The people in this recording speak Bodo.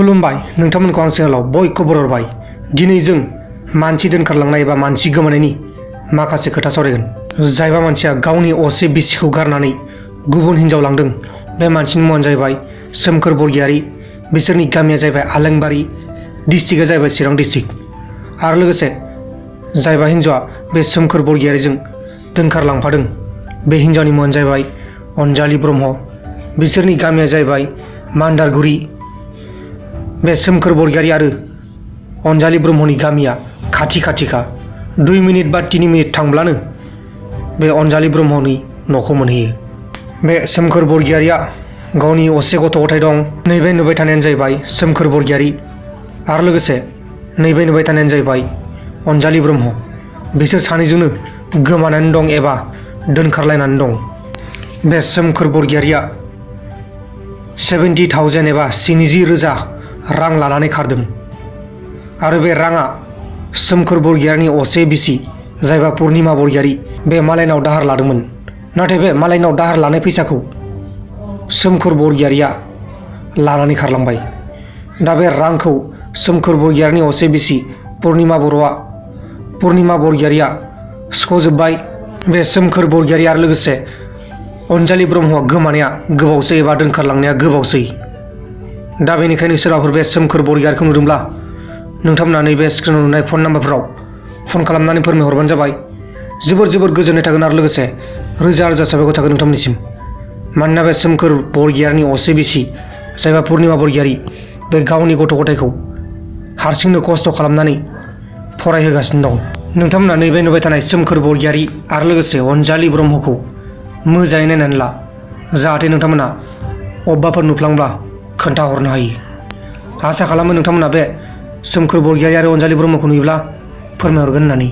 खुलुमबाय नोंथांमोनखौ आं चेनेलाव बयखौबो बरायबाय। दिनै जों मानसि दोनखारलांनाय एबा मानसि गोमानायनि माखासे खोथा सावरायगोन। जायबा मानसिया गावनि असे बिसिखौ गारनानै गुबुन हिनजाव लांदों बे मानसिनि मुङानो जाहैबाय सोमखोर बरगयारी। बिसोरनि गामिया जाहैबाय आलेंबारि, डिस्ट्रिक्टआ जाहैबाय चिरां डिस्ट्रिक्ट। आरो लोगोसे जायबा हिनजावा बे सोमखोर बरगयारीजों दोनखारलांफादों बे हिनजावनि मुङानो जाहैबाय अनजालि ब्रह्म। बिसोरनि गामिया जाहैबाय मान्दारगुरि। बे सोमखोर बरगयारी आरो अनजालि ब्रह्मनि गामिया खाथि खाथिखा। 2 मिनिट बा 3 मिनिट थांब्लानो बे अनजालि ब्रह्मनि न'खौ मोनहैयो। बे सोमखोर बरगयारीया गावनि असे गथ' गथाय दं। नैबे नुबाय थानायानो जाहैबाय सोमखोर बरगयारी आरो लोगोसे नैबे नुबाय थानायानो जाहैबाय अनजालि ब्रह्म। बिसोर सानैजोंनो गोमानानै दं एबा दोनखारलायनानै दं। बे सोमखोर बरगयारीया 70,000 एबा 70,000 रां लानानै खारदों। आरो बे राङा सोमखोर बरगयारीनि असे बिसि जायबा पुर्निमा बरगयारी बे मालायनाव दाहार लादोंमोन। नाथाय बे मालायनाव दाहार लानाय फैसाखौ सोमखोर बरगयारीया लानानै खारलांबाय। दा बे रांखौ सोमखोर बरगयारीनि असे बिसि पुर्निमा बरगयारीया सुख'जोब्बाय। बे सोमखोर बरगयारी आरो लोगोसे अनजालि ब्रह्मआ गोमानाया गोबावसै एबा दोनखारलांनाया गोबावसै। दा बेनिखायनो सोरबाफोर बे सोमखोर बरगयारीखौ नुदोंब्ला नोंथांमोना नैबे स्क्रिनाव नुनाय फन नाम्बारफोराव फन खालामनानै फोरमायहरबानो जाबाय। जोबोर गोजोननाय थागोन आरो लोगोसे रोजा रोजा साबायखर थागोन नोंथांमोननिसिम। मानोना बे सोमखोर बरगयारीनि असे बिसि जायबा पुर्निमा बरगयारी बे गावनि गथ' गथायखौ हारसिंनो खस्थ' खालामनानै फरायहोगासिनो दं। नोंथांमोना नैबे नुबाय थानाय सोमखोर बरगयारी आरो लोगोसे अनजालि ब्रह्मखौ मोजाङै नायनानै ला, जाहाथे नोंथांमोना अबेबाफोर नुफ्लांब्ला खोन्थाहरनो हायो। आसा खालामो नोंथांमोना बे सोमखोर बरगयारी आरो अनजालि ब्रह्मखौ नुयोब्ला फोरमायहरगोन होननानै।